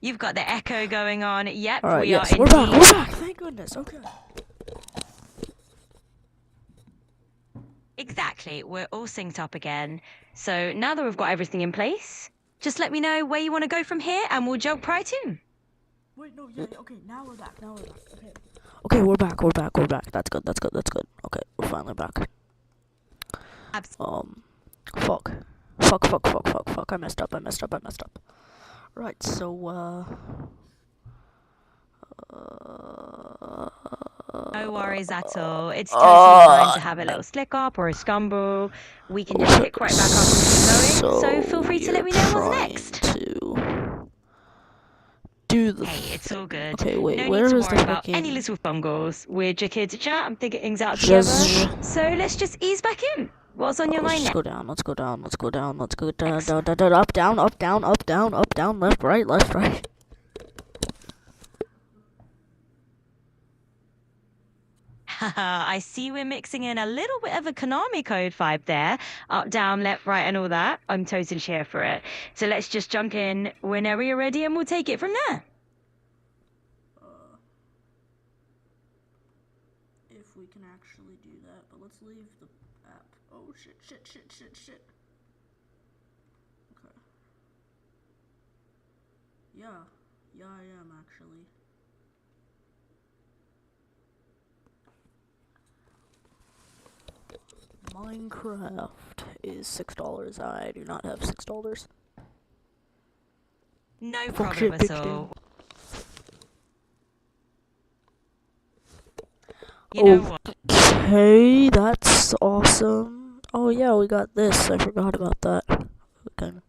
You've got the echo going on. Yep, Alright, we are yes, we're back, indeed. we're back, thank goodness, okay. Exactly, we're all synced up again. So now that we've got everything in place, just let me know where you want to go from here and we'll jump right in. Wait, no, yeah, okay, now we're back, okay. Okay, we're back, that's good, okay, we're finally back. Fuck. Fuck, I messed up. Right, so, No worries at all. It's totally fine to have a little slick up or a scumble. We can just pick right back up and keep going. So feel free to let me know what's next. To do the Hey, it's all good. Okay, wait, No need where to is the worry about fucking any little fumbles. We're just here to chat and figure things out together. Zhuzh. So let's just ease back in. What's on your mind Let's now? go down, let's go down, up, down, up, down, left, right. I see we're mixing in a little bit of a Konami code 5 there. Up, down, left, right, and all that. I'm totally here for it. So let's just jump in whenever you're ready and we'll take it from there. If we can actually do that, but let's leave the app. Oh, shit. Okay. Yeah, I am actually. Minecraft is $6. I do not have $6. No problem at all. You know what? Okay, that's awesome. Oh yeah, we got this. I forgot about that. We can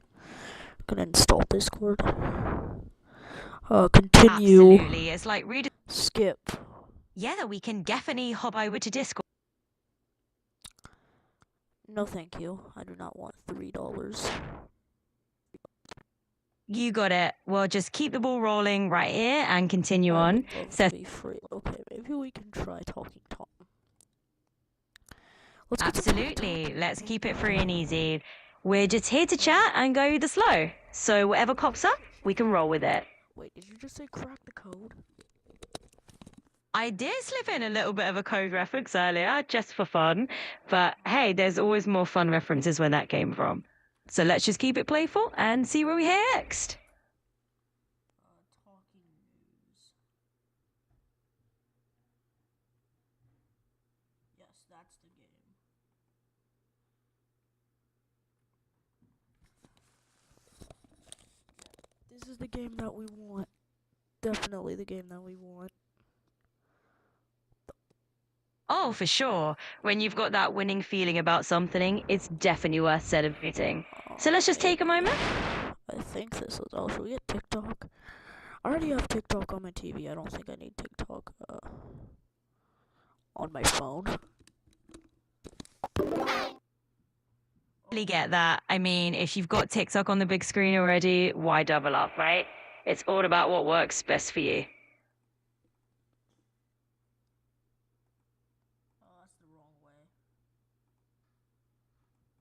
install Discord. Continue. Absolutely. It's like read. Skip. Yeah, we can definitely hop over to Discord. No, thank you. I do not want $3. You got it. Well, just keep the ball rolling right here and continue I on. would love So to be free. Okay, maybe we can try Talking Tom. Let's get absolutely. Let's keep it free and easy. We're just here to chat and go the slow. So whatever pops up, we can roll with it. Wait, did you just say crack the code? I did slip in a little bit of a code reference earlier, just for fun. But hey, there's always more fun references where that came from. So let's just keep it playful and see where we head next. Talking news. Yes, that's the game. This is the game that we want. Definitely the game that we want. Oh, for sure. When you've got that winning feeling about something, it's definitely worth celebrating. So let's just take a moment. I think this is. Oh, should we get TikTok? I already have TikTok on my TV. I don't think I need TikTok on my phone. Really get that. I mean, if you've got TikTok on the big screen already, why double up, right? It's all about what works best for you. Oh, that's the wrong way.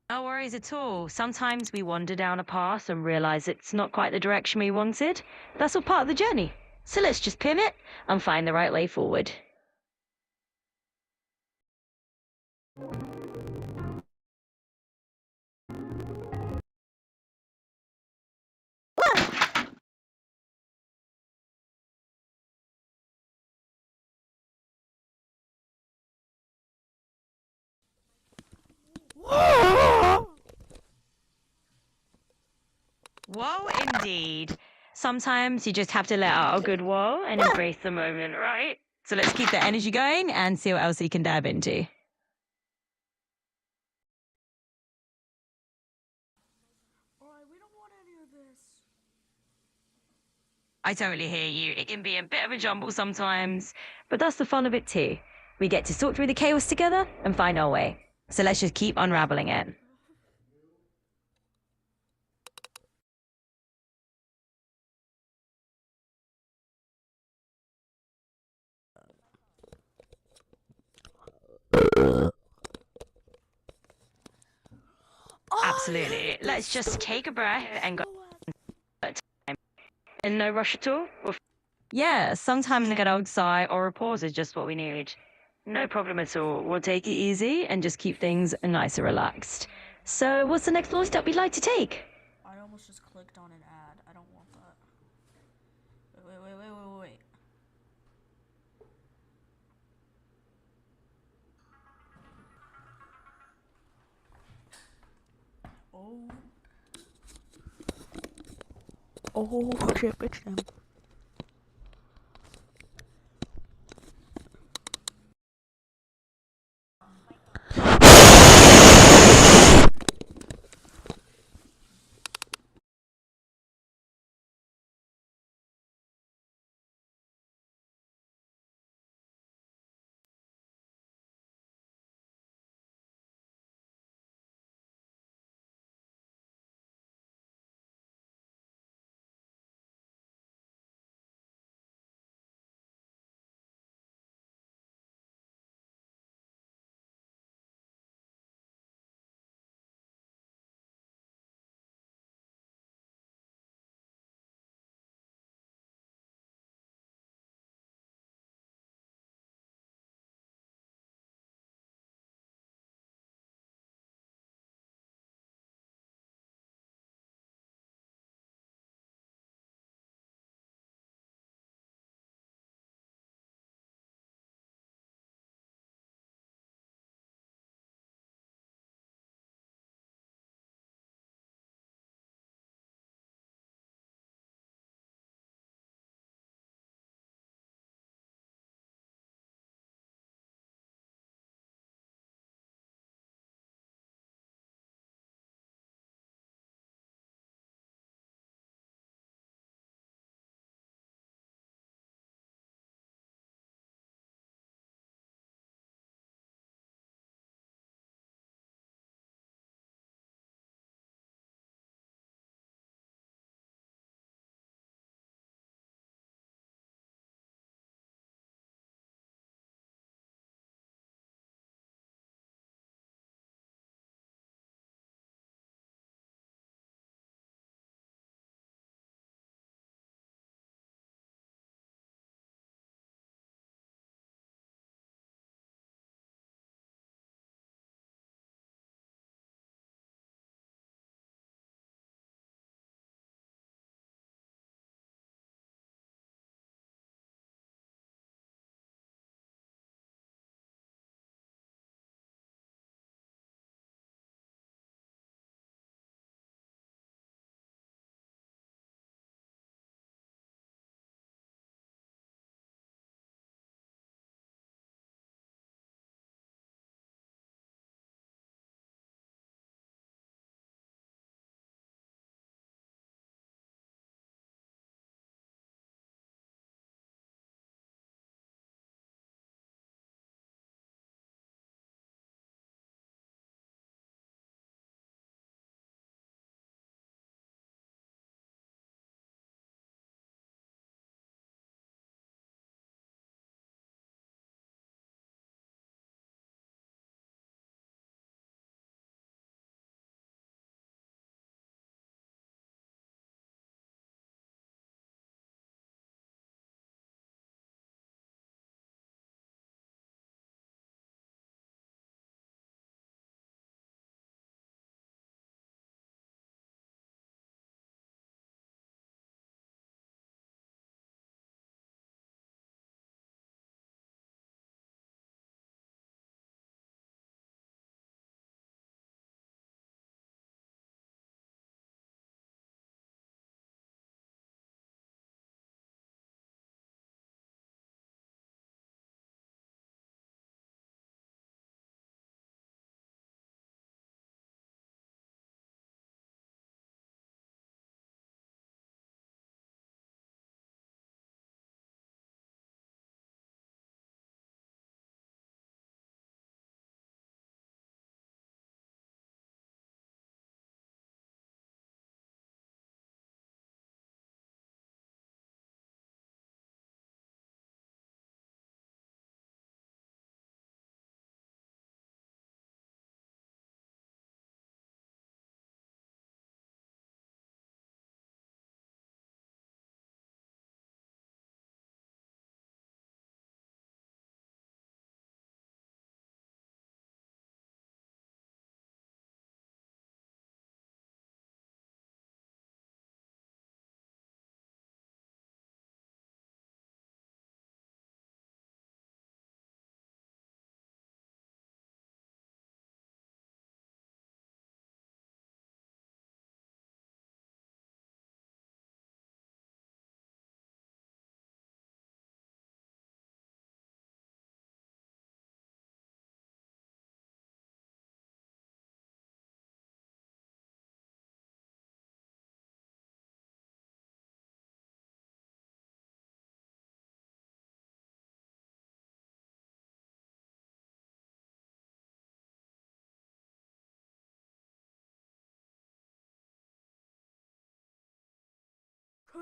No worries at all. Sometimes we wander down a path and realize it's not quite the direction we wanted. That's all part of the journey. So let's just pivot and find the right way forward. Whoa, indeed. Sometimes you just have to let out a good whoa and embrace the moment, right? So let's keep the energy going and see what else you can dab into. Alright, we don't want any of this. I totally hear you. It can be a bit of a jumble sometimes, but that's the fun of it too. We get to sort through the chaos together and find our way. So let's just keep unraveling it. Absolutely. Let's just take a breath and go. In no rush at all? Yeah, sometimes a good old sigh or a pause is just what we need. No problem at all. We'll take it easy and just keep things nice and relaxed. So, what's the next law step you'd like to take? I almost just clicked on an ad. I don't want that. Wait. Oh. Oh, shit, bitch, damn.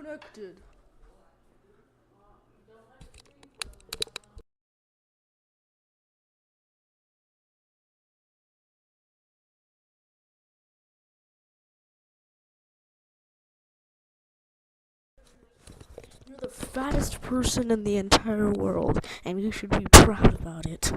connected. You're the fattest person in the entire world, and you should be proud about it.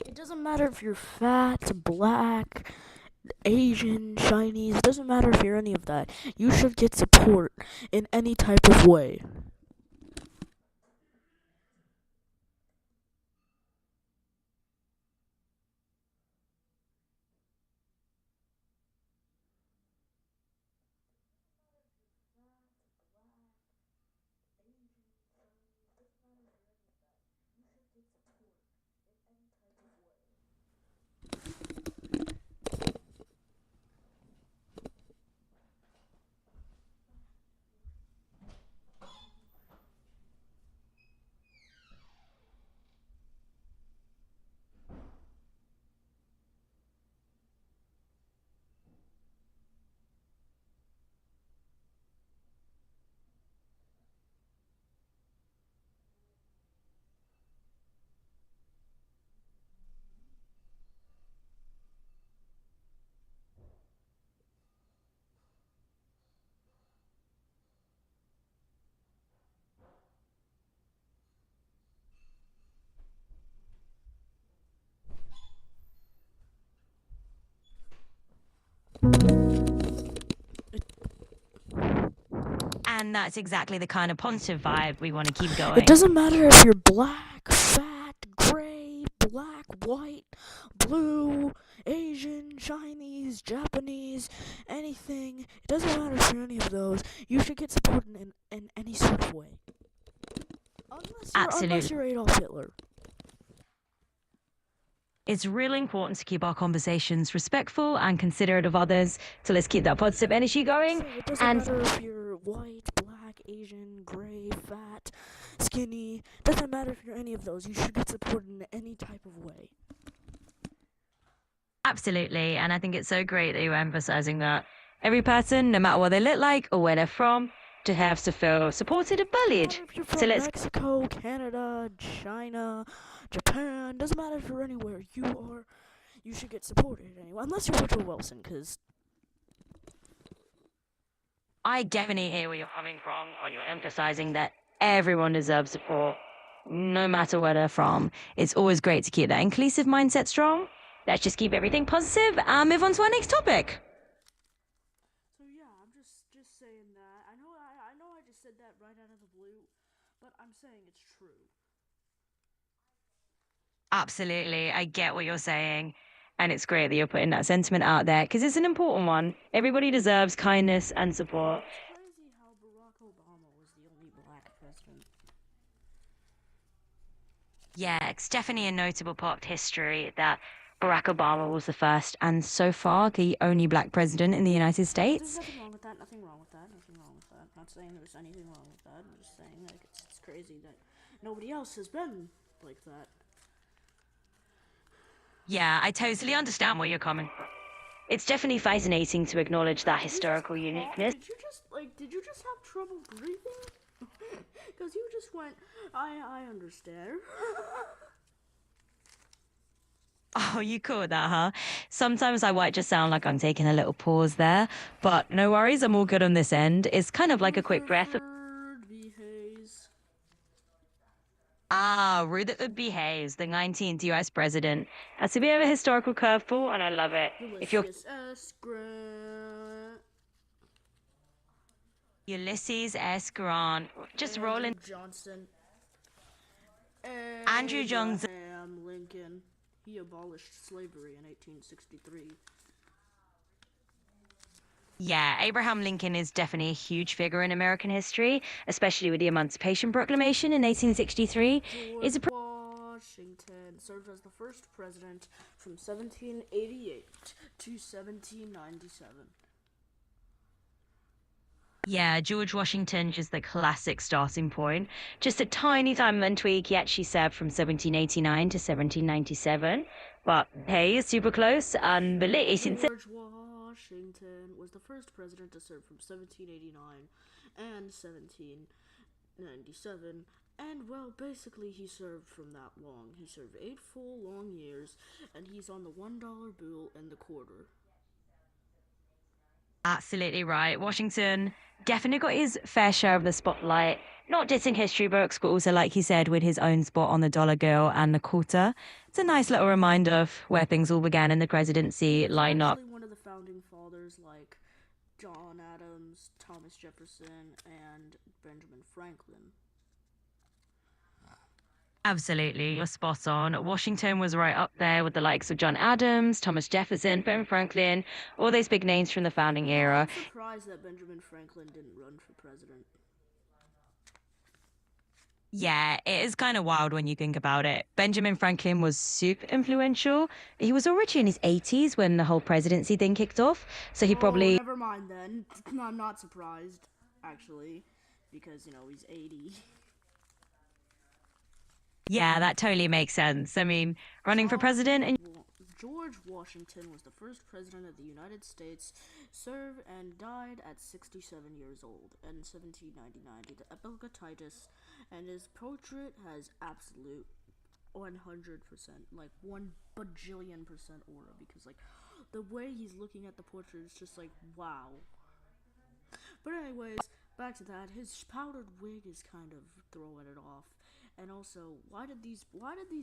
It doesn't matter if you're fat, black, Asian, Chinese, it doesn't matter if you're any of that. You should get support in any type of way. And that's exactly the kind of positive vibe we want to keep going. It doesn't matter if you're black, fat, gray, black, white, blue, Asian, Chinese, Japanese, anything. It doesn't matter if you're any of those. You should get support in any sort of way. Unless you're Adolf Hitler. It's really important to keep our conversations respectful and considerate of others. So let's keep that positive energy going. It doesn't matter if you're white, black, Asian, gray, fat, skinny. It doesn't matter if you're any of those. You should get support in any type of way. Absolutely. And I think it's so great that you're emphasizing that every person, no matter what they look like or where they're from, to have to feel supported and bullied. Doesn't matter if you're from Mexico, Canada, China, Japan. Doesn't matter if you're anywhere you are. You should get supported anyway. Unless you're Woodrow Wilson, because I definitely hear where you're coming from when you're emphasizing that everyone deserves support, no matter where they're from. It's always great to keep that inclusive mindset strong. Let's just keep everything positive and move on to our next topic. So yeah, I'm just saying that. I know I just said that right out of the blue, but I'm saying it's true. Absolutely. I get what you're saying. And it's great that you're putting that sentiment out there because it's an important one. Everybody deserves kindness and support. It's crazy how Barack Obama was the only black president. Yeah, it's definitely a notable part of history that Barack Obama was the first and so far the only black president in the United States. There's nothing wrong with that. Nothing wrong with that. Nothing wrong with that. Not saying there's anything wrong with that. I'm just saying like it's crazy that nobody else has been like that. Yeah, I totally understand where you're coming from. It's definitely fascinating to acknowledge that historical uniqueness. Did you just have trouble breathing? Because you just went, I understand. Oh, you caught that, huh? Sometimes I might just sound like I'm taking a little pause there, but no worries, I'm all good on this end. It's kind of like a quick breath. Rutherford B. Hayes, the 19th US president. That's a bit of a historical curveball, and I love it. If you're Ulysses S. Grant, just rolling. Johnson. Andrew Johnson. Abraham Lincoln. He abolished slavery in 1863. Yeah, Abraham Lincoln is definitely a huge figure in American history, especially with the Emancipation Proclamation in 1863. George Washington served as the first president from 1788 to 1797. Yeah, George Washington, just the classic starting point. Just a tiny timeline tweak. He actually served from 1789 to 1797. But hey, it's super close. And the late 18th. George Washington was the first president to serve from 1789 and 1797. And well, basically, he served from that long. He served 8 full long years, and he's on the $1 bill and the quarter. Absolutely right. Washington definitely got his fair share of the spotlight. Not dissing history books, but also, like he said, with his own spot on the dollar bill and the quarter. It's a nice little reminder of where things all began in the presidency He's lineup. actually one of the founding fathers like John Adams, Thomas Jefferson, and Benjamin Franklin. Absolutely, you're spot on. Washington was right up there with the likes of John Adams, Thomas Jefferson, Ben Franklin, all those big names from the founding You know, I'm era. surprised that Benjamin Franklin didn't run for president. Yeah, it is kind of wild when you think about it. Benjamin Franklin was super influential. He was already in his 80s when the whole presidency thing kicked off. So he Oh, probably, never mind then. I'm not surprised, actually, because, he's 80. yeah, that totally makes sense. I mean, running for president and George Washington was the first president of the United States, served and died at 67 years old in 1799 due to epileptitis, and his portrait has absolute 100%, like 1 bajillion% aura, because, like, the way he's looking at the portrait is just like, wow. But anyways, back to that. His powdered wig is kind of throwing it off. And also, why did these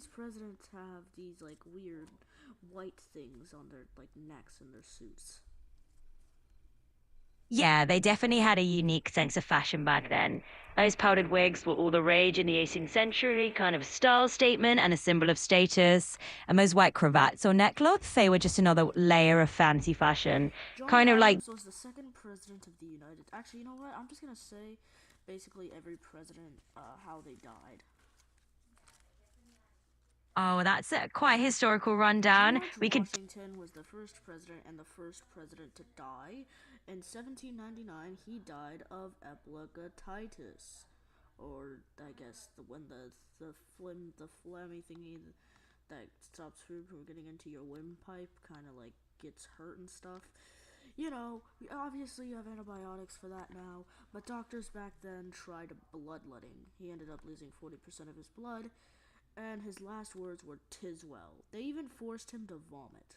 presidents have these like weird white things on their like necks and their suits? yeah, they definitely had a unique sense of fashion back then. Those powdered wigs were all the rage in the 18th century, kind of a style statement and a symbol of status. And those white cravats or neckcloths, they were just another layer of fancy fashion. John Kind of like, Adams was the second president of the United. Actually, you know what? I'm just gonna say, basically every president, how they died. oh, that's a quite historical rundown. George We could Washington was the first president and the first president to die. In 1799, he died of epileptitis, or I guess when the phlegmy thingy that stops food from getting into your windpipe kind of like gets hurt and stuff. Obviously you have antibiotics for that now, but doctors back then tried bloodletting. He ended up losing 40% of his blood, and his last words were "'tis well." They even forced him to vomit.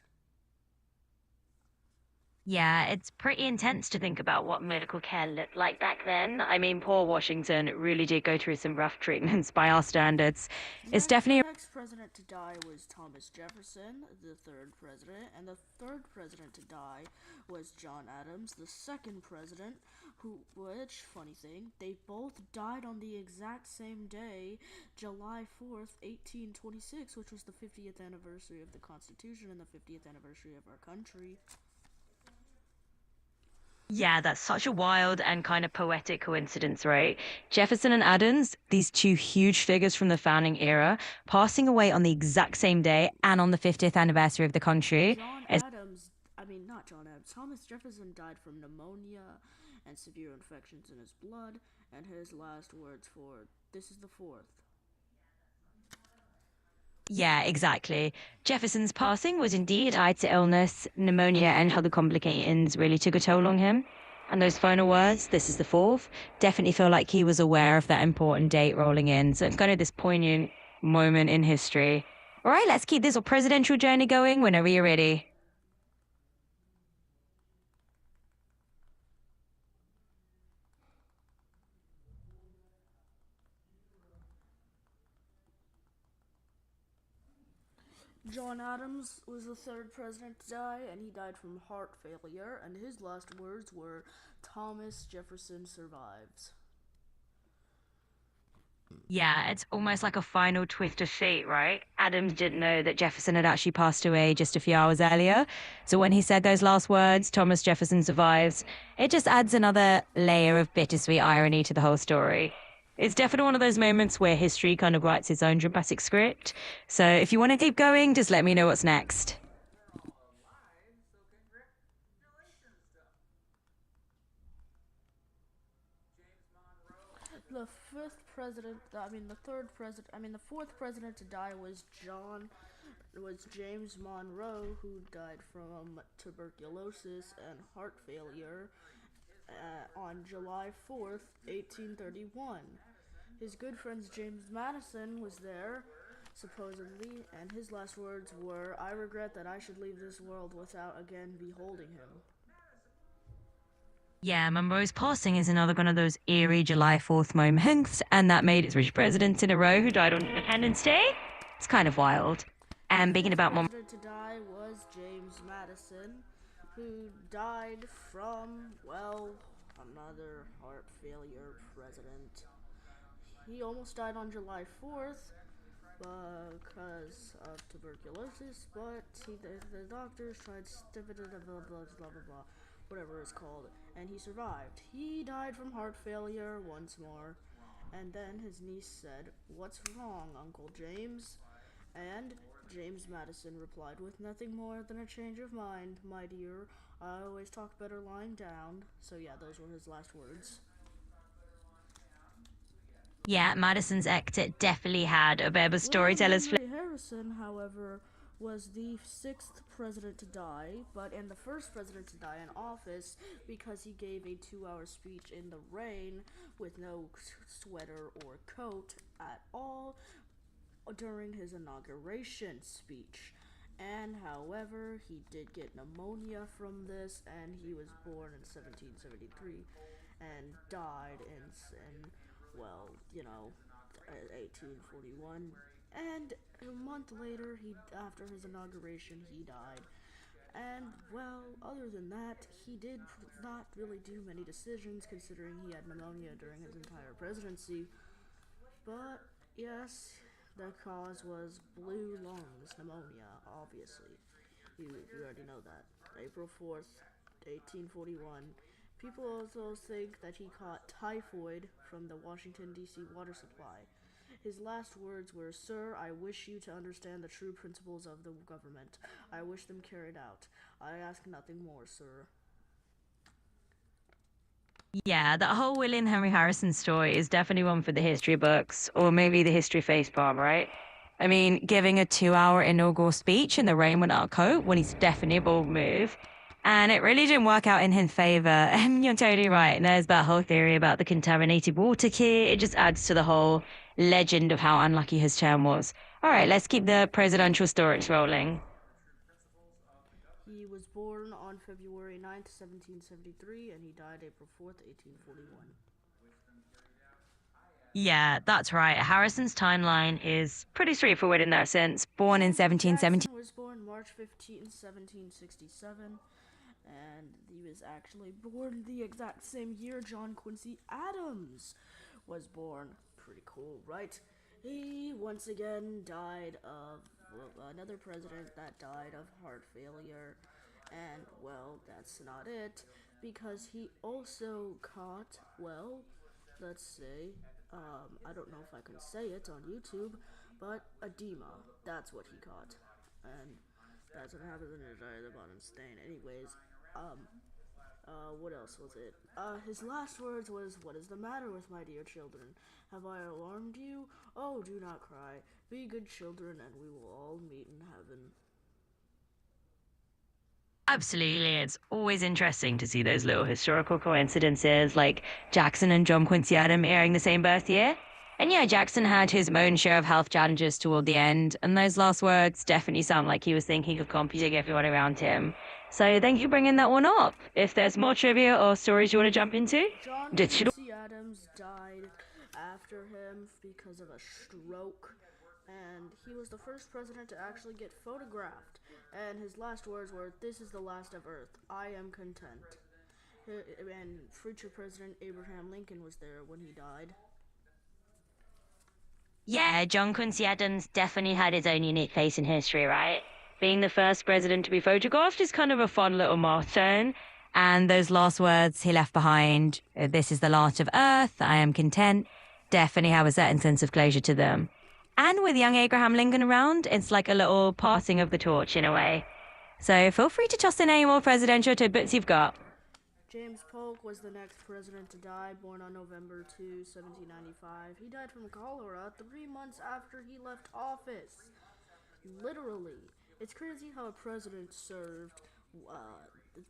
Yeah, it's pretty intense to think about what medical care looked like back then. I mean, poor Washington really did go through some rough treatments by our standards. It's The definitely, next president to die was Thomas Jefferson, the third president, and the third president to die was John Adams, the second president, which, funny thing, they both died on the exact same day, July 4th, 1826, which was the 50th anniversary of the Constitution and the 50th anniversary of our country. yeah, that's such a wild and kind of poetic coincidence, right? Jefferson and Adams, these two huge figures from the founding era, passing away on the exact same day and on the 50th anniversary of the country. John It's, Adams, I mean, not John Adams, Thomas Jefferson died from pneumonia and severe infections in his blood, and his last words for "this is the fourth." yeah, exactly. Jefferson's passing was indeed tied to illness, pneumonia, and other complications really took a toll on him. And those final words, this is the fourth, definitely feel like he was aware of that important date rolling in. So it's kind of this poignant moment in history. All right, let's keep this presidential journey going whenever you're ready. John Adams was the third president to die, and he died from heart failure, and his last words were "Thomas Jefferson survives." Yeah, it's almost like a final twist of fate, right? Adams didn't know that Jefferson had actually passed away just a few hours earlier. So when he said those last words, Thomas Jefferson survives, it just adds another layer of bittersweet irony to the whole story. It's definitely one of those moments where history kind of writes its own dramatic script. So if you want to keep going, just let me know what's next. the fourth president to die was James Monroe, who died from tuberculosis and heart failure on July 4th, 1831. His good friend James Madison was there, supposedly, and his last words were, "I regret that I should leave this world without again beholding him." Yeah, Monroe's passing is another one of those eerie July 4th moments, and that made it 3 presidents in a row who died on Independence Day. It's kind of wild. And The speaking fifth about president to die was James Madison, who died from, well, another heart failure president. He almost died on July 4th because of tuberculosis, but the doctors tried blah blah blah blah, whatever it's called, and he survived. He died from heart failure once more, and then his niece said, "What's wrong, Uncle James?" And James Madison replied with, "Nothing more than a change of mind, my dear. I always talk better lying down." So yeah, those were his last words. Yeah, Madison's exit definitely had a bit of a William storyteller's Henry Harrison, however, was the sixth president to die, but and the first president to die in office because he gave a 2-hour speech in the rain with no sweater or coat at all during his inauguration speech. And however, he did get pneumonia from this, and he was born in 1773 and died in well, 1841. And a month later, after his inauguration, he died. And well, other than that, he did not really do many decisions considering he had pneumonia during his entire presidency. But yes, the cause was blue lungs pneumonia, obviously. You already know that. April 4th, 1841. People also think that he caught typhoid from the Washington, D.C. water supply. His last words were, "Sir, I wish you to understand the true principles of the government. I wish them carried out. I ask nothing more, sir." Yeah, that whole William Henry Harrison story is definitely one for the history books, or maybe the history facepalm, right? I mean, giving a 2-hour inaugural speech in the rain without a coat, well, he's definitely a bold move. And it really didn't work out in his favor. And you're totally right. And there's that whole theory about the contaminated water kit. It just adds to the whole legend of how unlucky his term was. All right, let's keep the presidential stories rolling. He was born on February 9th, 1773, and he died April 4th, 1841. Yeah, that's right. Harrison's timeline is pretty straightforward in that sense. Born in 1770. Jackson was born March 15th, 1767, and he was actually born the exact same year John Quincy Adams was born. Pretty cool, right? He once again died of another president that died of heart failure, and well, that's not it, because he also caught, well, let's say, I don't know if I can say it on YouTube, but edema. That's what he caught. And that's what happens when you're tired of bottom stain. Anyways, what else was it? His last words was, "What is the matter with my dear children? Have I alarmed you? Oh, do not cry. Be good children, and we will all meet in heaven." Absolutely. It's always interesting to see those little historical coincidences like Jackson and John Quincy Adams airing the same birth year. And yeah, Jackson had his own share of health challenges toward the end, and those last words definitely sound like he was thinking of comforting everyone around him. So thank you for bringing that one up. If there's more trivia or stories you want to jump into, John digital. Quincy Adams died after him because of a stroke, and he was the first president to actually get photographed. And his last words were, "This is the last of Earth. I am content." And future President Abraham Lincoln was there when he died. Yeah, John Quincy Adams definitely had his own unique place in history, right? Being the first president to be photographed is kind of a fun little milestone. And those last words he left behind, "This is the last of Earth, I am content," definitely have a certain sense of closure to them. And with young Abraham Lincoln around, it's like a little passing of the torch in a way. So feel free to toss in any more presidential tidbits you've got. James Polk was the next president to die, born on November 2, 1795. He died from cholera 3 months after he left office. Literally. It's crazy how a president served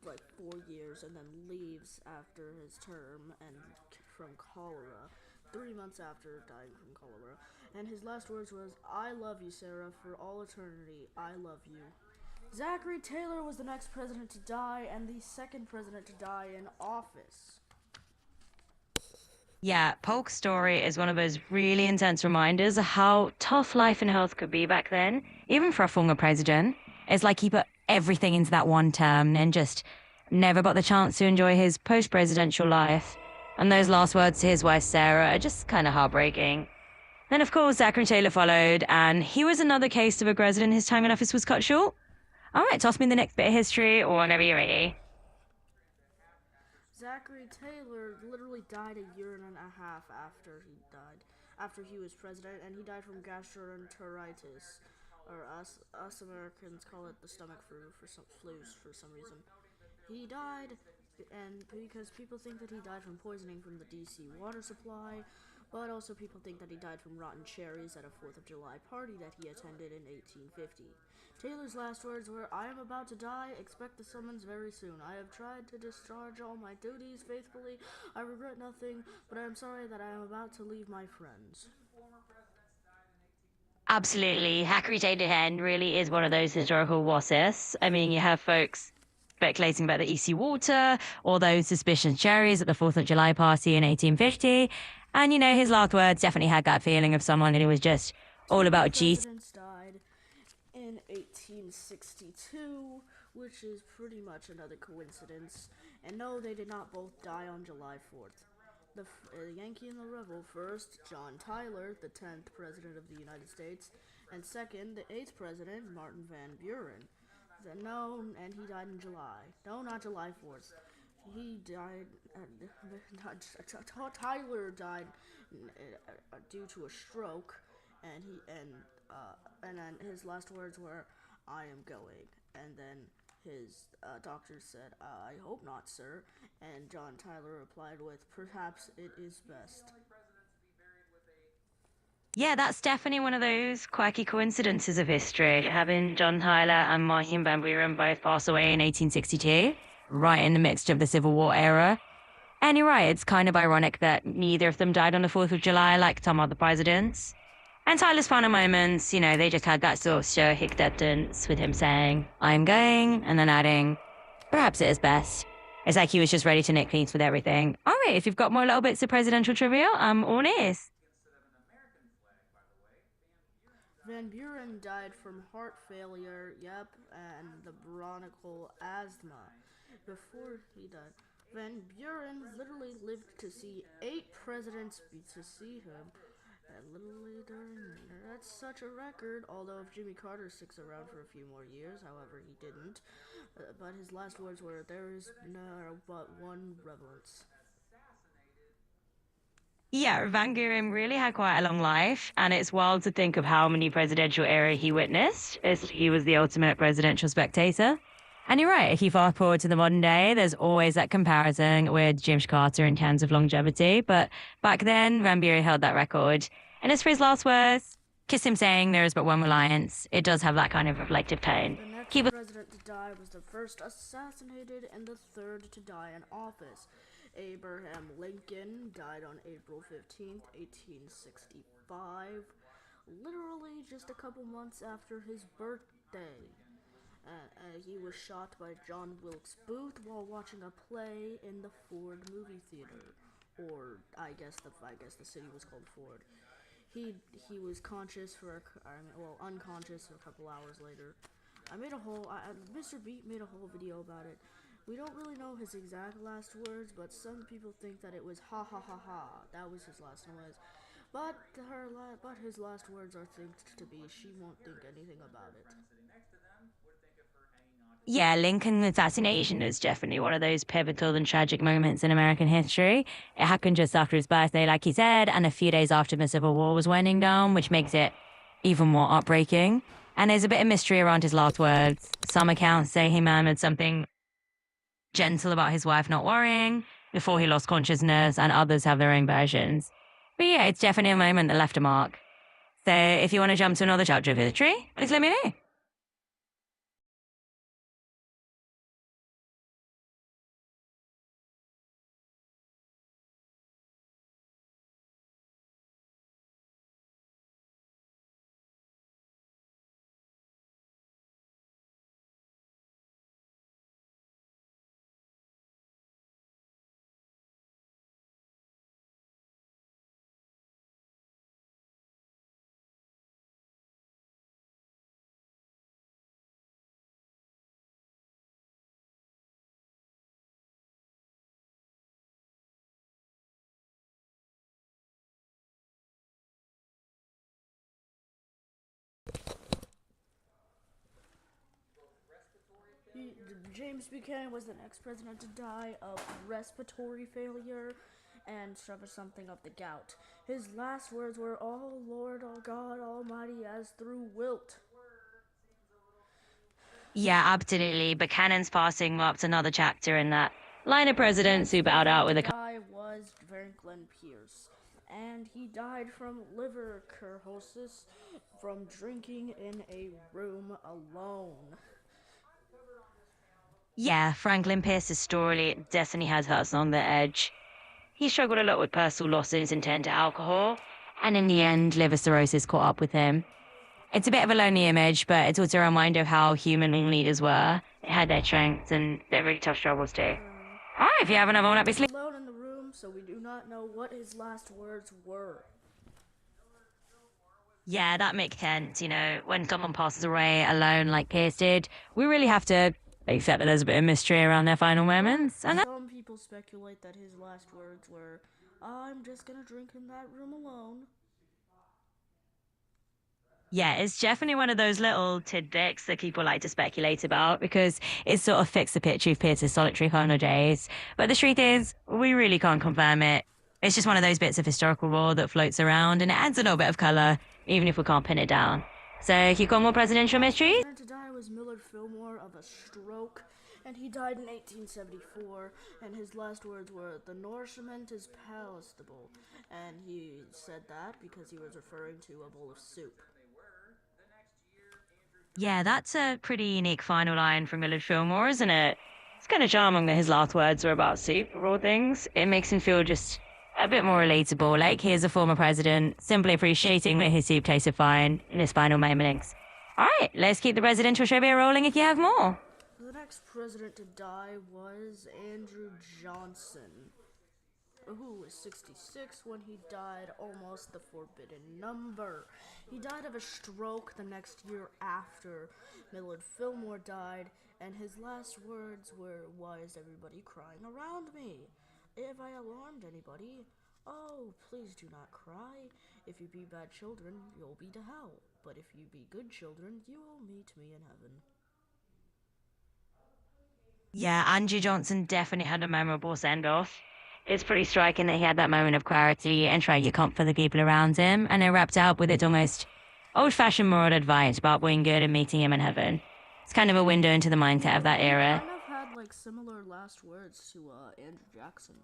like 4 years and then leaves after his term and from cholera 3 months after dying from cholera. And his last words was, "I love you, Sarah, for all eternity. I love you." Zachary Taylor was the next president to die and the second president to die in office. Yeah, Polk's story is one of those really intense reminders of how tough life and health could be back then, even for a former president. It's like he put everything into that one term and just never got the chance to enjoy his post presidential life. And those last words to his wife, Sarah, are just kind of heartbreaking. Then, of course, Zachary Taylor followed, and he was another case of a president his time in office was cut short. All right, toss me the next bit of history or whenever you're ready. Zachary Taylor literally died a year and a half after he was president, and he died from gastroenteritis, or us Americans call it the stomach flu for some reason. He died, and because people think that he died from poisoning from the DC water supply, but also people think that he died from rotten cherries at a 4th of July party that he attended in 1850. Taylor's last words were, "I am about to die. Expect the summons very soon. I have tried to discharge all my duties faithfully. I regret nothing, but I am sorry that I am about to leave my friends." Absolutely. Hackery Taylor really is one of those historical whassists. I mean, you have folks speculating about the EC water or those suspicious cherries at the 4th of July party in 1850. And, you know, his last words definitely had that feeling of someone who was just all about G. Presidents died in 1862, which is pretty much another coincidence. And no, they did not both die on July 4th. The Yankee and the Rebel first, John Tyler, the 10th President of the United States, and second, the 8th President, Martin Van Buren. And he died in July. No, not July 4th. He died. Tyler died due to a stroke, and then his last words were, "I am going." And then his doctor said, "I hope not, sir." And John Tyler replied with, "Perhaps it is best." Yeah, that's definitely one of those quirky coincidences of history, having John Tyler and Martin Van Buren both pass away in 1862, right in the midst of the Civil War era. And you're right, it's kind of ironic that neither of them died on the 4th of July like some other presidents. And Tyler's final moments, you know, they just had that sort of stoic acceptance with him saying, "I'm going," and then adding, "Perhaps it is best." It's like he was just ready to nick cleans with everything. All right, if you've got more little bits of presidential trivia, I'm all ears. Van Buren died from heart failure, and the bronchial asthma. Before he died, Van Buren literally lived to see 8 presidents to see him. And literally that's such a record, although if Jimmy Carter sticks around for a few more years, however, he didn't. But his last words were, "There is no but one reverence." Yeah, Van Buren really had quite a long life, and it's wild to think of how many presidential era he witnessed, as he was the ultimate presidential spectator. And you're right, if you fast forward to the modern day, there's always that comparison with Jimmy Carter in terms of longevity, but back then, Van Buren held that record. And as for his last words, kiss him saying there is but one reliance, it does have that kind of reflective tone. The next president to die was the first assassinated and the third to die in office. Abraham Lincoln died on April 15th, 1865, literally just a couple months after his birthday. He was shot by John Wilkes Booth while watching a play in the Ford movie theater, or I guess the city was called Ford. He was unconscious a couple hours later. Mr. Beat made a whole video about it. We don't really know his exact last words, but some people think that it was "ha ha ha ha." That was his last words. But his last words are thinked to be, "She won't think anything about it." Yeah, Lincoln's assassination is definitely one of those pivotal and tragic moments in American history. It happened just after his birthday, like he said, and a few days after the Civil War was winding down, which makes it even more heartbreaking. And there's a bit of mystery around his last words. Some accounts say he murmured something gentle about his wife not worrying before he lost consciousness, and others have their own versions. But yeah, it's definitely a moment that left a mark. So if you want to jump to another chapter of history, please let me know. James Buchanan was the next president to die of respiratory failure and suffer something of the gout. His last words were, "Oh Lord, oh God Almighty, as through wilt." Yeah, absolutely. Buchanan's passing marked another chapter in that line of presidents who bowed out with a. Guy was Franklin Pierce, and he died from liver cirrhosis from drinking in a room alone. Yeah, Franklin Pierce's story definitely has us on the edge. He struggled a lot with personal losses and turned to alcohol, and in the end, liver cirrhosis caught up with him. It's a bit of a lonely image, but it's also a reminder of how human leaders were. They had their strengths and their really tough struggles too. Alright, if you have another one up your sleeve. Alone in the room, so we do not know what his last words were. Yeah, that makes sense. You know, when someone passes away alone like Pierce did, we really have to accept that there's a bit of mystery around their final moments. And some people speculate that his last words were, "I'm just gonna drink in that room alone." yeah, it's definitely one of those little tidbits that people like to speculate about because it sort of fits the picture of Pierce's solitary kind of days. But the truth is, we really can't confirm it. It's just one of those bits of historical lore that floats around and it adds a little bit of colour, even if we can't pin it down. So, you got more presidential mysteries? To die was Millard Fillmore of a stroke, and he died in 1874. And his last words were, "The nourishment is palatable," and he said that because he was referring to a bowl of soup. Yeah, that's a pretty unique final line from Millard Fillmore, isn't it? It's kind of charming that his last words were about soup of all things. It makes him feel just a bit more relatable, like he is a former president, simply appreciating that his soup tasted fine in his final moments. All right, let's keep the presidential trivia rolling if you have more. The next president to die was Andrew Johnson, who was 66 when he died, almost the forbidden number. He died of a stroke the next year after Millard Fillmore died, and his last words were, "Why is everybody crying around me? If I alarmed anybody, oh, please do not cry. If you be bad children, you'll be to hell. But if you be good children, you will meet me in heaven." Yeah, Andrew Johnson definitely had a memorable send off. It's pretty striking that he had that moment of clarity and tried to comfort the people around him, and it wrapped up with its almost old fashioned moral advice about being good and meeting him in heaven. It's kind of a window into the mindset of that era. Kind of had like similar last words to Andrew Jackson.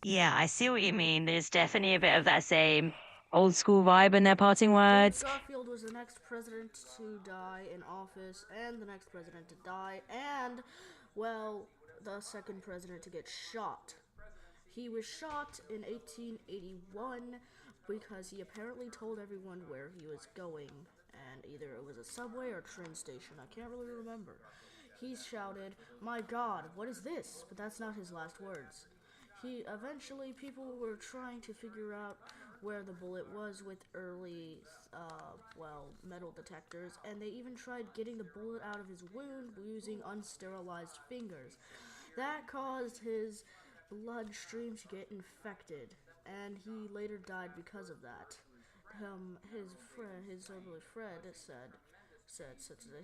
Yeah, I see what you mean. There's definitely a bit of that same old school vibe in their parting words. Garfield was the next president to die in office, and the next president to die, and, well, the second president to get shot. He was shot in 1881 because he apparently told everyone where he was going, and either it was a subway or train station. I can't really remember. He shouted, "My God, what is this?" But that's not his last words. Eventually, people were trying to figure out where the bullet was with early, metal detectors, and they even tried getting the bullet out of his wound using unsterilized fingers. That caused his bloodstream to get infected, and he later died because of that. His brother Fred said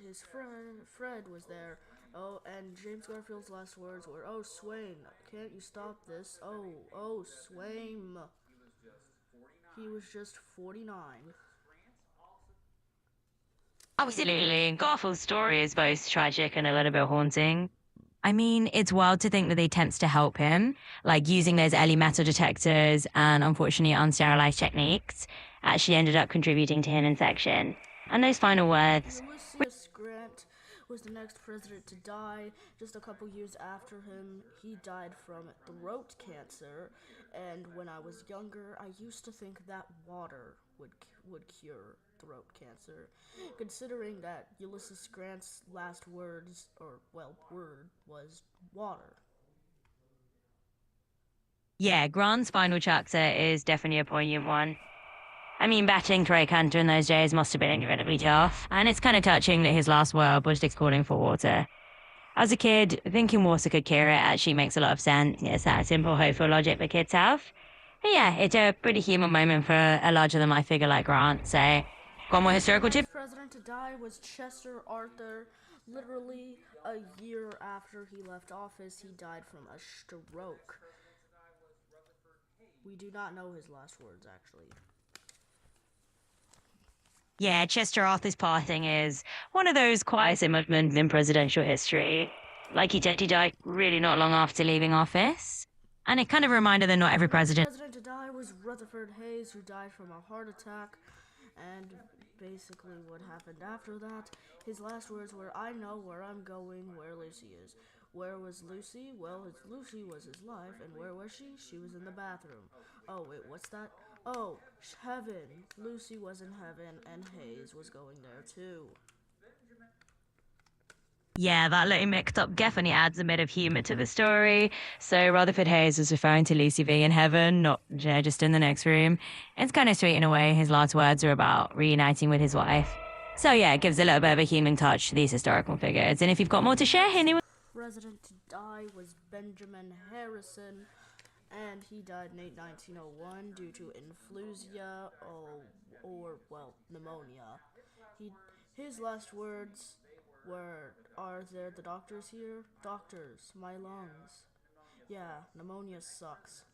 his friend Fred was there. Oh, and James Garfield's last words were, "Oh, Swain, can't you stop this? Oh, Swain." He was just 49. Absolutely. Garfield's story is both tragic and a little bit haunting. I mean, it's wild to think that they attempts to help him, like using those early metal detectors and unfortunately unsterilized techniques, actually ended up contributing to him infection. And those final words. Ulysses Grant was the next president to die. Just a couple years after him, he died from throat cancer. And when I was younger, I used to think that water would cure throat cancer. Considering that Ulysses Grant's last words, or well, word was water. Yeah, Grant's final chapter is definitely a poignant one. I mean, battling throat cancer in those days must have been incredibly tough, and it's kind of touching that his last word was just calling for water. As a kid, thinking water could cure it actually makes a lot of sense. It's that simple, hopeful logic that kids have. But yeah, it's a pretty human moment for a larger than life figure like Grant. So, one more historical The tip. next president to die was Chester Arthur. Literally a year after he left office, he died from a stroke. We do not know his last words, actually. Yeah, Chester Arthur's passing is one of those quiet moments in presidential history. Like he died really not long after leaving office. And it kind of reminded that not every The next president. president to die was Rutherford Hayes, who died from a heart attack. And basically, what happened after that, his last words were, "I know where I'm going, where Lucy is." Where was Lucy? Well, Lucy was his life, and where was she? She was in the bathroom. Oh, wait, what's that? Oh, heaven. Lucy was in heaven, and Hayes was going there too. Yeah, that little mixed up definitely adds a bit of humour to the story. So Rutherford Hayes was referring to Lucy being in heaven, not just in the next room. It's kind of sweet in a way. His last words are about reuniting with his wife. So yeah, it gives a little bit of a human touch to these historical figures. And if you've got more to share, hit me with. President to die was Benjamin Harrison, and he died in 1901 due to influenza or well, pneumonia. He his last words were, "Are there the doctors here? Doctors, my lungs. Yeah, pneumonia sucks."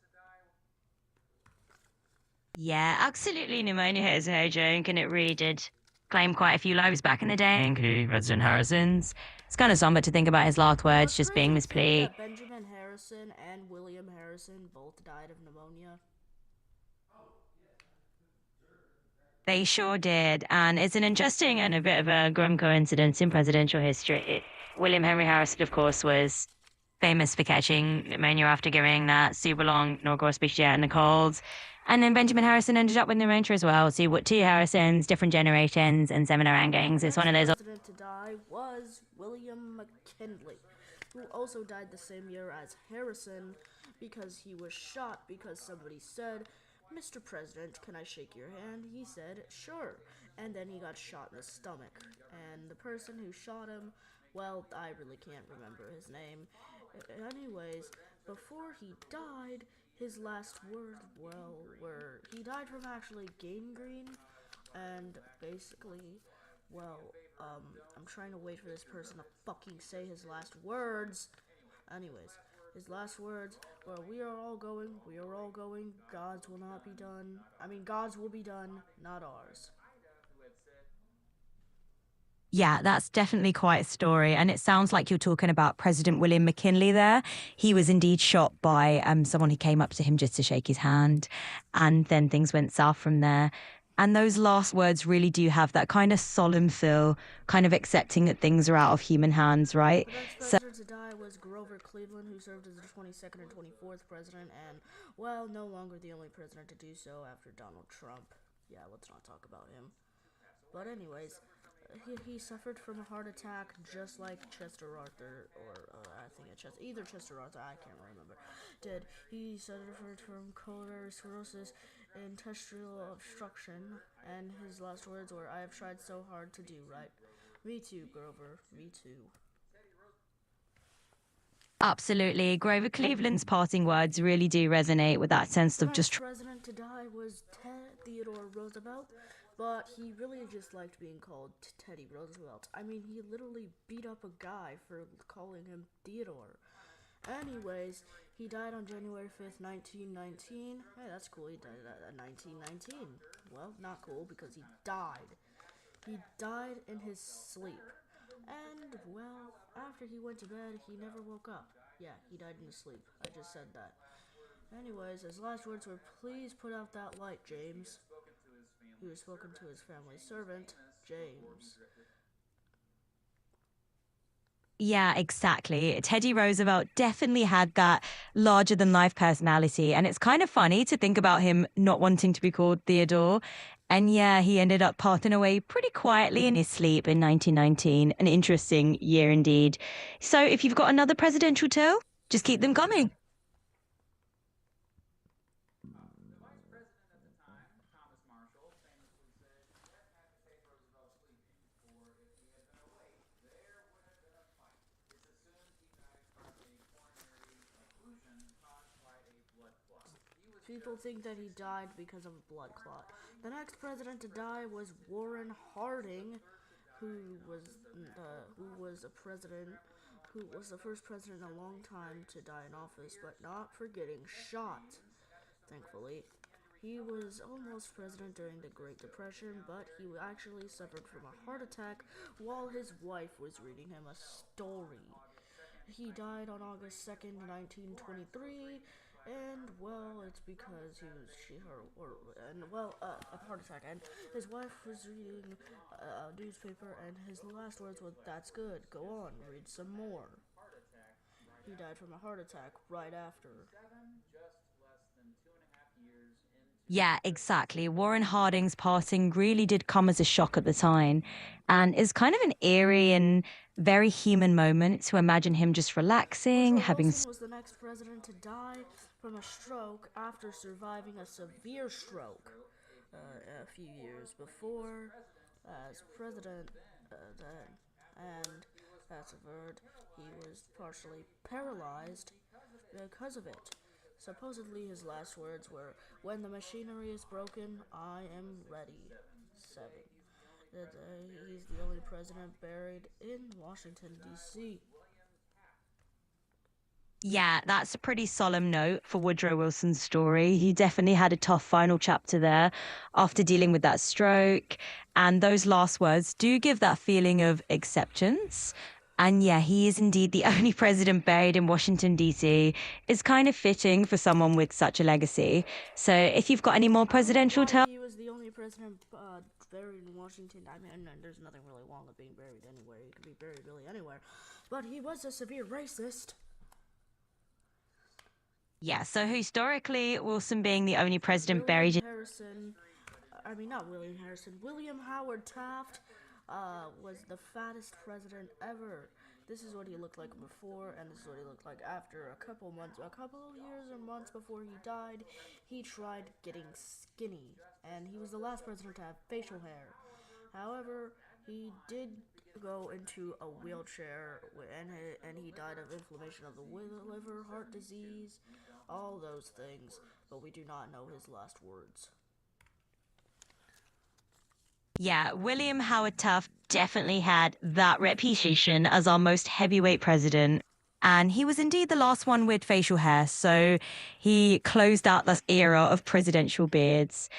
Yeah, absolutely. Pneumonia is no joke, and it really did claim quite a few lives back in the day, including President Harrison's. It's kind of somber to think about his last You know, words it's just crazy being to this think plea. that Benjamin Harrison and William Harrison both died of pneumonia. They sure did, and it's an interesting and a bit of a grim coincidence in presidential history. William Henry Harrison, of course, was famous for catching pneumonia after giving that super long inaugural speech out in the cold. And then Benjamin Harrison ended up with pneumonia as well. So you got two Harrisons, different generations, and seminar rankings. The It's one of next those. president to die was William McKinley, who also died the same year as Harrison because he was shot because somebody said, "Mr. President, can I shake your hand?" He said, "Sure." And then he got shot in the stomach. And the person who shot him, well, I really can't remember his name. Anyways, before he died, his last words, well, were he died from actually gangrene, and basically, well, I'm trying to wait for this person to fucking say his last words. Anyways, his last words were, "We are all going, we are all going, God's will not be done. God's will be done, not ours." Yeah, that's definitely quite a story. And it sounds like you're talking about President William McKinley there. He was indeed shot by someone who came up to him just to shake his hand. And then things went south from there. And those last words really do have that kind of solemn feel, kind of accepting that things are out of human hands, right? The next So president to die was Grover Cleveland, who served as the 22nd and 24th president, and, well, no longer the only president to do so after Donald Trump. Yeah, let's not talk about him. But anyways, he suffered from a heart attack just like Chester Arthur, or I think it's either Chester Arthur, I can't remember, did. He suffered from coronary cirrhosis, intestinal obstruction, and his last words were, "I have tried so hard to do right." Me too, Grover, me too. absolutely. Grover Cleveland's parting words really do resonate with that sense The of next just. president to die was Theodore Roosevelt, but he really just liked being called Teddy Roosevelt. He literally beat up a guy for calling him Theodore. Anyways, he died on January 5th, 1919. Hey, that's cool. He died at 1919. Well, not cool because he died. He died in his sleep. And, well, after he went to bed, he never woke up. Yeah, he died in his sleep. I just said that. Anyways, his last words were, "Please put out that light, James." He was spoken to his family servant, James. Yeah, exactly. Teddy Roosevelt definitely had that larger than life personality. And it's kind of funny to think about him not wanting to be called Theodore. And yeah, he ended up passing away pretty quietly in his sleep in 1919. An interesting year indeed. So if you've got another presidential tale, just keep them coming. People think that he died because of a blood clot. The next president to die was Warren Harding, who was a president, who was the first president in a long time to die in office, but not for getting shot. Thankfully, he was almost president during the Great Depression, but he actually suffered from a heart attack while his wife was reading him a story. He died on August 2nd, 1923, and well, it's because a heart attack, and his wife was reading a newspaper, and his last words were, "That's good, go on, read some more." He died from a heart attack right after. Yeah, exactly. Warren Harding's passing really did come as a shock at the time. And it's kind of an eerie and very human moment to imagine him just relaxing, Woodrow having. Wilson was the next president to die from a stroke after surviving a severe stroke a few years before as president. Then, and that's a word, he was partially paralyzed because of it. Supposedly, his last words were, "When the machinery is broken, I am ready." 7. He's the only president buried in Washington, D.C. Yeah, that's a pretty solemn note for Woodrow Wilson's story. He definitely had a tough final chapter there after dealing with that stroke. And those last words do give that feeling of acceptance. And yeah, he is indeed the only president buried in Washington, D.C. It's kind of fitting for someone with such a legacy. So if you've got any more I don't know presidential why tales, he was the only president buried in Washington. I mean, there's nothing really wrong with being buried anywhere. You can be buried really anywhere. But he was a severe racist. yeah, so historically, Wilson being the only president William buried in. Harrison, I mean, not William Harrison, William Howard Taft was the fattest president ever. This is what he looked like before, and this is what he looked like after. A couple of years or months before he died, he tried getting skinny, and he was the last president to have facial hair. However, he did go into a wheelchair, and he died of inflammation of the liver, heart disease, all those things, but we do not know his last words. Yeah, William Howard Taft definitely had that reputation as our most heavyweight president. And he was indeed the last one with facial hair. So he closed out this era of presidential beards.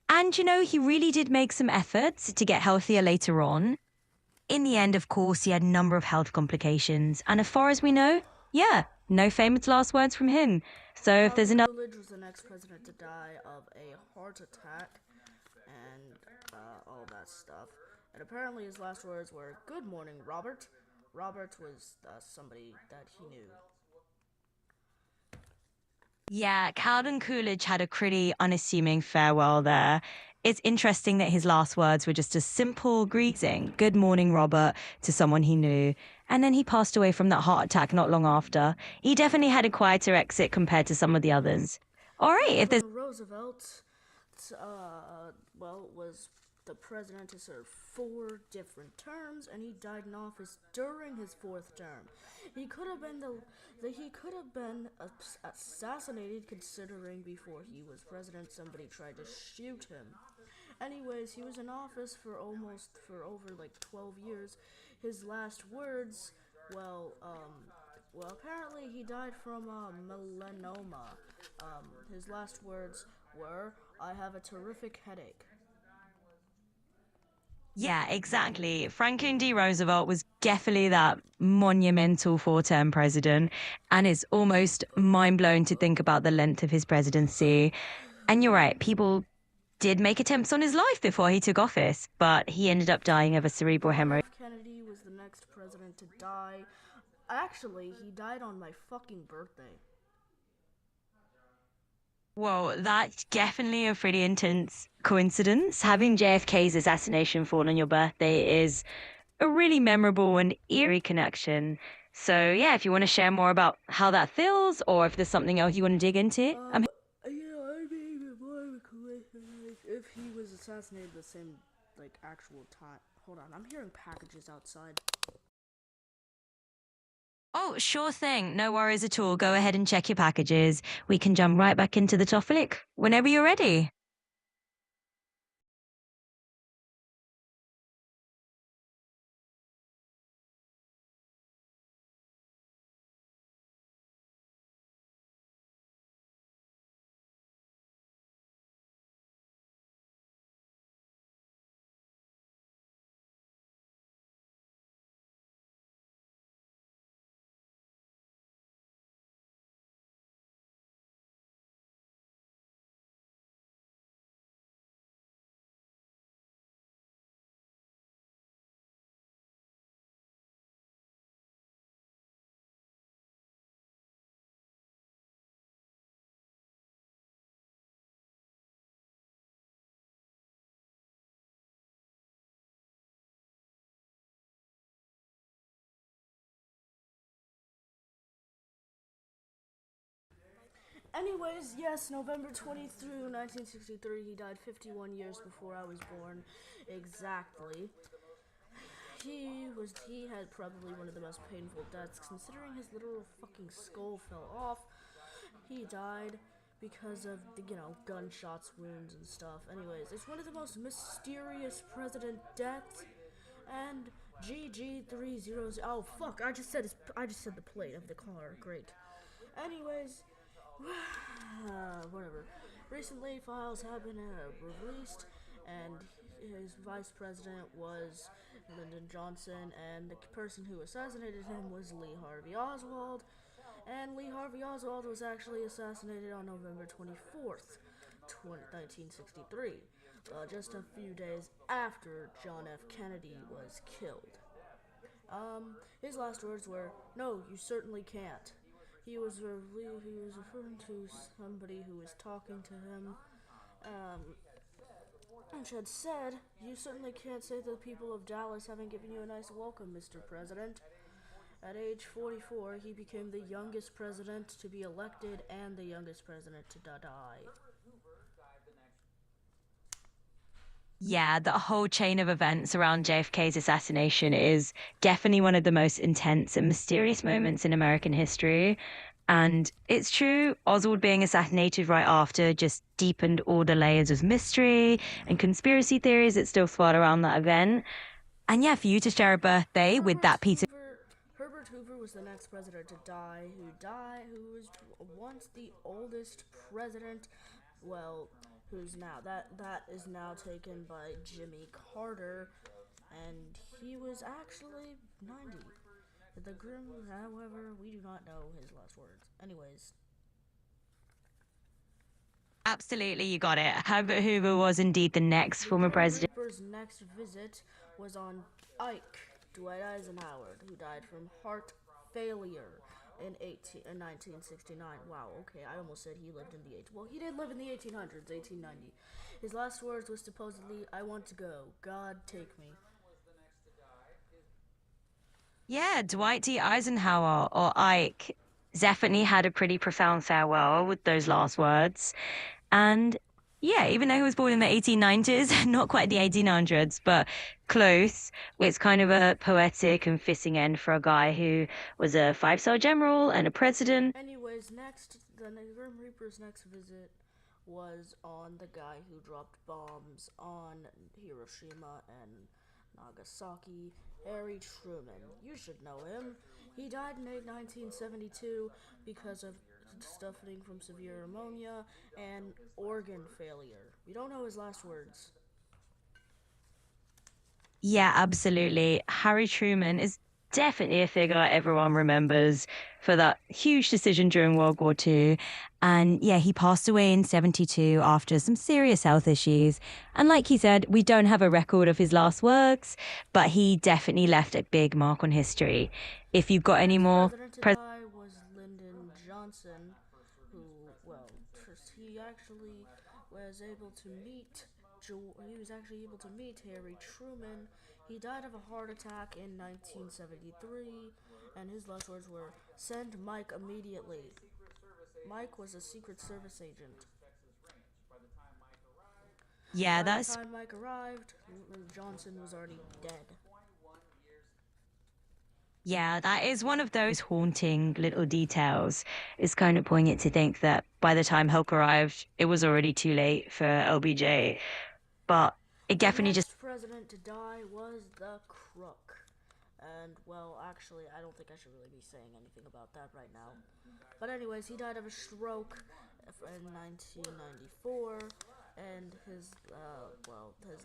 And, he really did make some efforts to get healthier later on. In the end, of course, he had a number of health complications. And as far as we know, yeah, no famous last words from him. So if there's Calvin another. Coolidge was the next president to die of a heart attack and all that stuff. And apparently his last words were, "Good morning, Robert." Robert was somebody that he knew. Yeah, Calvin Coolidge had a pretty unassuming farewell there. It's interesting that his last words were just a simple greeting, "Good morning, Robert," to someone he knew. And then he passed away from that heart attack not long after. He definitely had a quieter exit compared to some of the others. All right, if there's. Franklin Roosevelt, was the president to serve 4 different terms, and he died in office during his 4th term. He could have been assassinated, considering before he was president, somebody tried to shoot him. Anyways, he was in office for over like 12 years. His last words, apparently he died from melanoma. His last words were, "I have a terrific headache." Yeah, exactly. Franklin D. Roosevelt was definitely that monumental four-term president, and it's almost mind-blowing to think about the length of his presidency. And you're right, people did make attempts on his life before he took office, but he ended up dying of a cerebral John hemorrhage. F. Kennedy was the next president to die. Actually, he died on my fucking birthday. Whoa, that's definitely a pretty intense coincidence. Having JFK's assassination fall on your birthday is a really memorable and eerie connection. So, yeah, if you want to share more about how that feels, or if there's something else you want to dig into, I'm I'd be even more coincidence if he was assassinated the same, like, actual time. Hold on, I'm hearing packages outside. Oh, sure thing. No worries at all. Go ahead and check your packages. We can jump right back into the topic whenever you're ready. Anyways, yes, November 23, 1963, he died 51 years before I was born. Exactly. He had probably one of the most painful deaths considering his literal fucking skull fell off. He died because of the, gunshots, wounds and stuff. Anyways, it's one of the most mysterious president deaths. And GG30. Oh fuck, I just said the plate of the car. Great. Anyways, whatever. Recently, files have been released, and his vice president was Lyndon Johnson, and the person who assassinated him was Lee Harvey Oswald. And Lee Harvey Oswald was actually assassinated on November 24th, 1963, just a few days after John F. Kennedy was killed. His last words were, "No, you certainly can't." He was referring to somebody who was talking to him, um, and had said, "You certainly can't say that the people of Dallas haven't given you a nice welcome, Mr. President." At age 44, he became the youngest president to be elected and the youngest president to die. Yeah, the whole chain of events around JFK's assassination is definitely one of the most intense and mysterious moments in American history. And it's true, Oswald being assassinated right after just deepened all the layers of mystery and conspiracy theories that still swirl around that event. And yeah, for you to share a birthday with Herbert that piece of Hoover Herbert Hoover was the next president to die, who was once the oldest president, well, who's now that is now taken by Jimmy Carter, and he was actually 90. The grim, however, we do not know his last words. Anyways, absolutely, you got it. Herbert Hoover was indeed the next the former Grim president. Reaper's next visit was on Ike, Dwight Eisenhower, who died from heart failure in 1969. Wow, okay, I almost said he lived in the well, he did live in the 1800s, 1890. His last words was supposedly, "I want to go. God take me." Yeah, Dwight D. Eisenhower or Ike definitely had a pretty profound farewell with those last words. And yeah, even though he was born in the 1890s, not quite the 1800s, but close, it's kind of a poetic and fitting end for a guy who was a five-star general and a president. Anyways, the Grim Reaper's next visit was on the guy who dropped bombs on Hiroshima and Nagasaki, Harry Truman. You should know him. He died in 1972 because of suffering from severe pneumonia and organ failure. We don't know his last words. Yeah, absolutely. Harry Truman is definitely a figure everyone remembers for that huge decision during World War II. And yeah, he passed away in 72 after some serious health issues. And like he said, we don't have a record of his last works, but he definitely left a big mark on history. If you've got The any next more president to die was Lyndon Johnson, who, well, he actually was able to meet. He was actually able to meet Harry Truman. He died of a heart attack in 1973, and his last words were, "Send Mike immediately." Mike was a Secret Service agent. Yeah, By the that's time Mike arrived, Johnson was already dead. Yeah, that is one of those haunting little details. It's kind of poignant to think that by the time help arrived, it was already too late for LBJ. But it The definitely just, next president to die was the Crook. And, well, actually, I don't think I should really be saying anything about that right now. But anyways, he died of a stroke in 1994, and his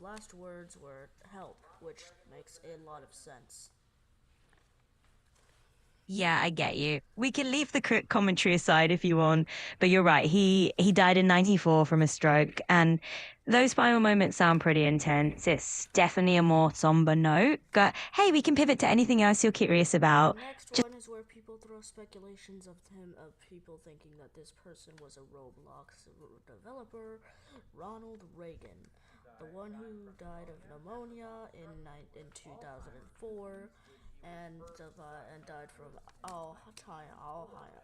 last words were "help," which makes a lot of sense. yeah, I get you. We can leave the commentary aside if you want, but you're right. He died in 94 from a stroke, and those final moments sound pretty intense. It's definitely a more somber note. But hey, we can pivot to anything else you're curious The about. next Just one is where people throw speculations of people thinking that this person was a Roblox developer, Ronald Reagan, the one who died of pneumonia in 2004, and died from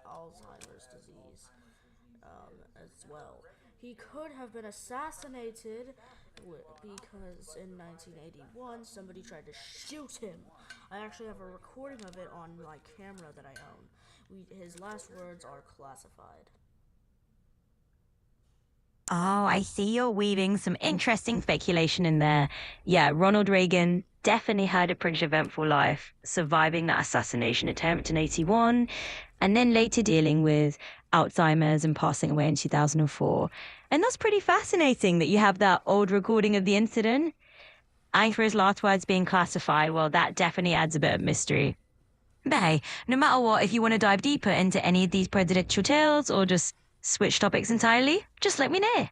Alzheimer's disease as well. He could have been assassinated because in 1981 somebody tried to shoot him. I actually have a recording of it on my camera that I own. His last words are classified. Oh, I see you're weaving some interesting speculation in there. Yeah, Ronald Reagan definitely had a pretty eventful life, surviving that assassination attempt in 81, and then later dealing with Alzheimer's and passing away in 2004. And that's pretty fascinating that you have that old recording of the incident. And for his last words being classified, well, that definitely adds a bit of mystery. But hey, no matter what, if you want to dive deeper into any of these presidential tales or just switch topics entirely, just let me know.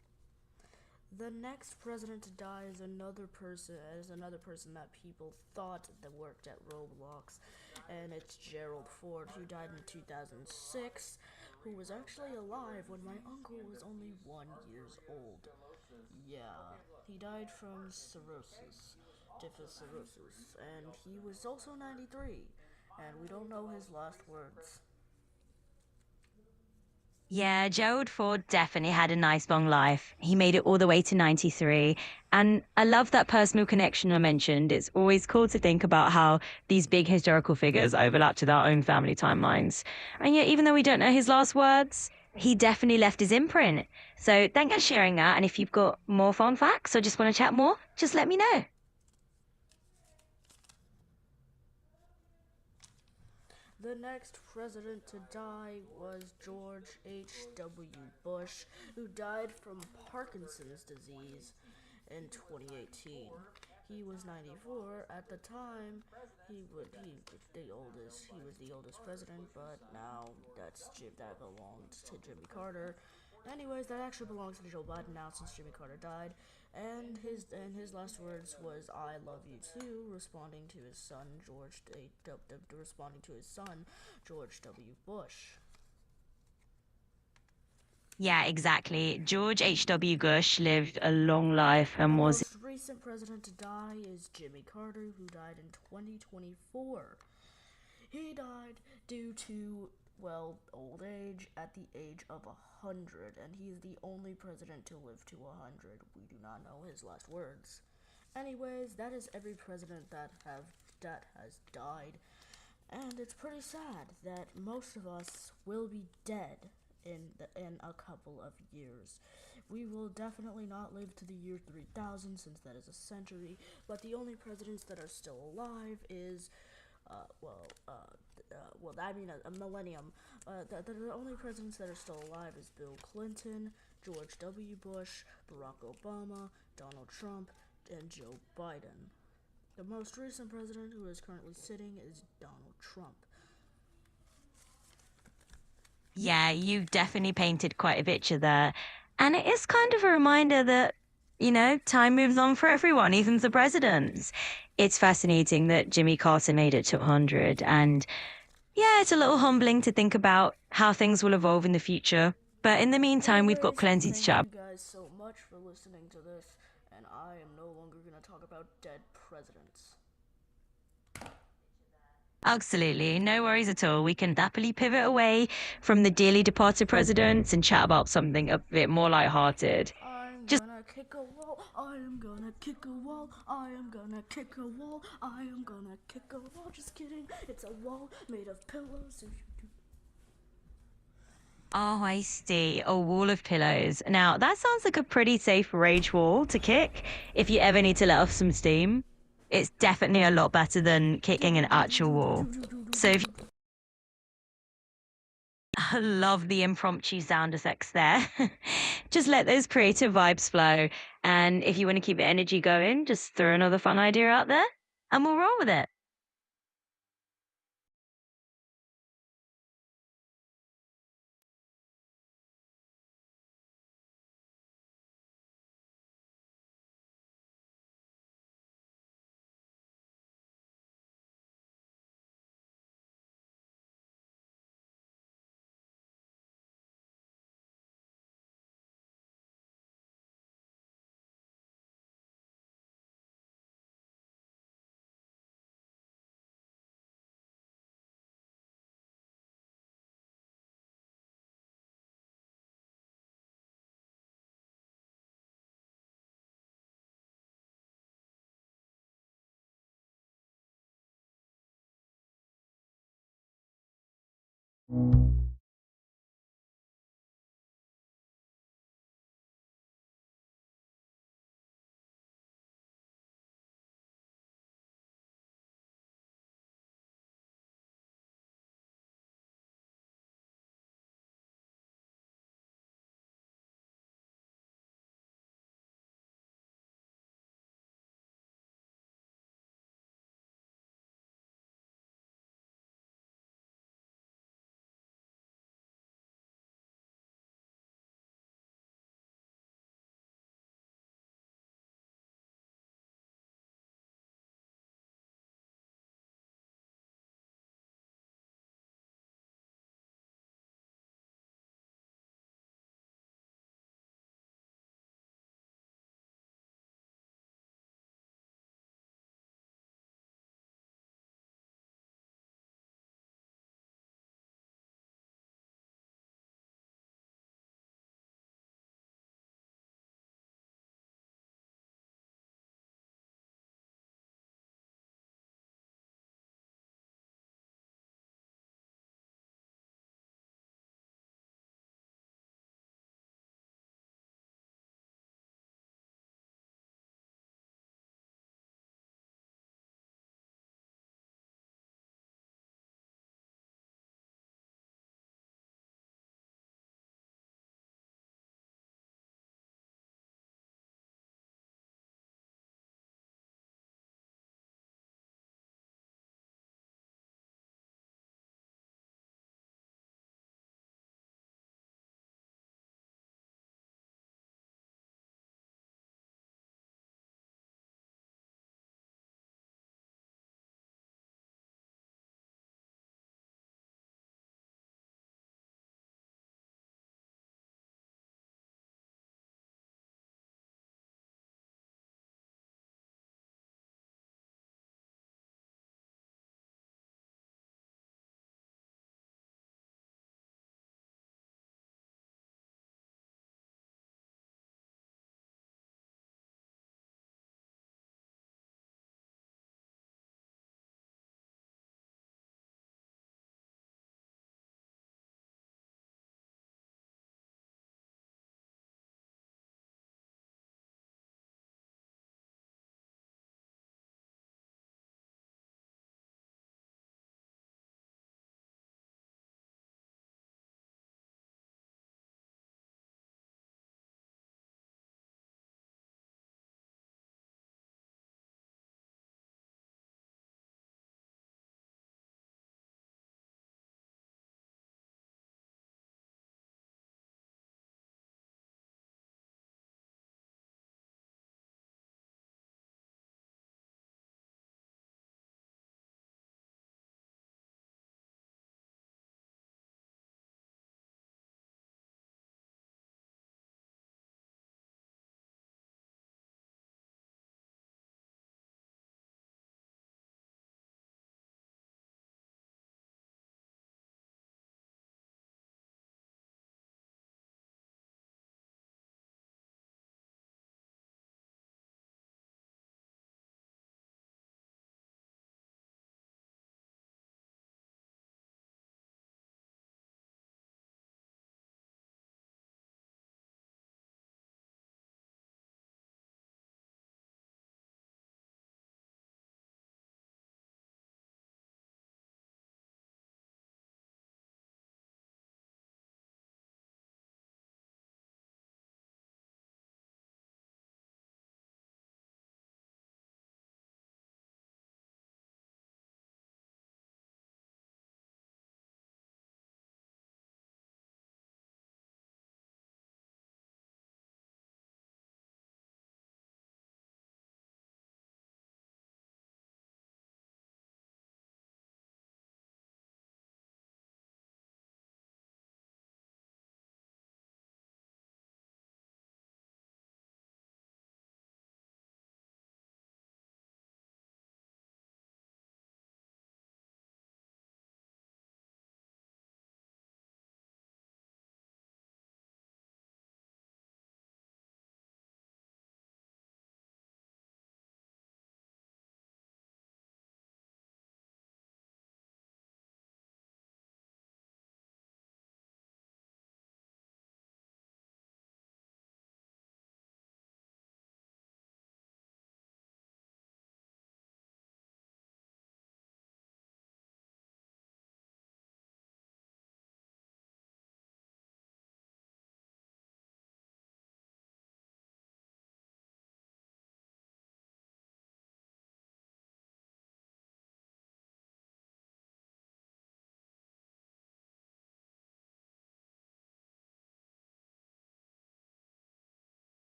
The next president to die is another person that people thought that worked at Roblox, and it's Gerald Ford, who died in 2006, who was actually alive when my uncle was only 1 years old. Yeah, he died from cirrhosis, and he was also 93, and we don't know his last words. Yeah, Gerald Ford definitely had a nice long life. He made it all the way to 93. And I love that personal connection I mentioned. It's always cool to think about how these big historical figures overlap to their own family timelines. And yet, even though we don't know his last words, he definitely left his imprint. So thank you for sharing that. And if you've got more fun facts or just want to chat more, just let me know. The next president to die was George H.W. Bush, who died from Parkinson's disease in 2018. He was 94 at the time. He was the oldest president, but now that belongs to Jimmy Carter. Anyways, that actually belongs to Joe Biden now since Jimmy Carter died. And his last words was "I love you too," responding to his son George W. Bush. Yeah, exactly. George H.W. Bush lived a long life The and was most recent president to die is Jimmy Carter, who died in 2024. He died due to, well, old age at the age of 100, and he is the only president to live to 100. We do not know his last words. Anyways, that is every president that has died, and it's pretty sad that most of us will be dead in a couple of years. We will definitely not live to the year 3000 since that is a century, but the only presidents that are still alive is uh, well, uh, a millennium. The only presidents that are still alive is Bill Clinton, George W. Bush, Barack Obama, Donald Trump, and Joe Biden. The most recent president who is currently sitting is Donald Trump. Yeah, you've definitely painted quite a picture there. And it is kind of a reminder that, time moves on for everyone, even the presidents. It's fascinating that Jimmy Carter made it to 100. And yeah, it's a little humbling to think about how things will evolve in the future. But in the meantime, we've got Anyways, plenty to thank chat. you guys so much for listening to this, and I am no longer going to talk about dead presidents. Absolutely. No worries at all. We can happily pivot away from the dearly departed presidents and chat about something a bit more lighthearted. I'm Just gonna kick a wall, I am gonna kick a wall, I am gonna kick a wall, I am gonna kick a wall. Just kidding, it's a wall made of pillows. Oh, I see. A wall of pillows. Now, that sounds like a pretty safe rage wall to kick if you ever need to let off some steam. It's definitely a lot better than kicking an actual wall. So if I love the impromptu sound effects there. Just let those creative vibes flow. And if you want to keep the energy going, just throw another fun idea out there and we'll roll with it.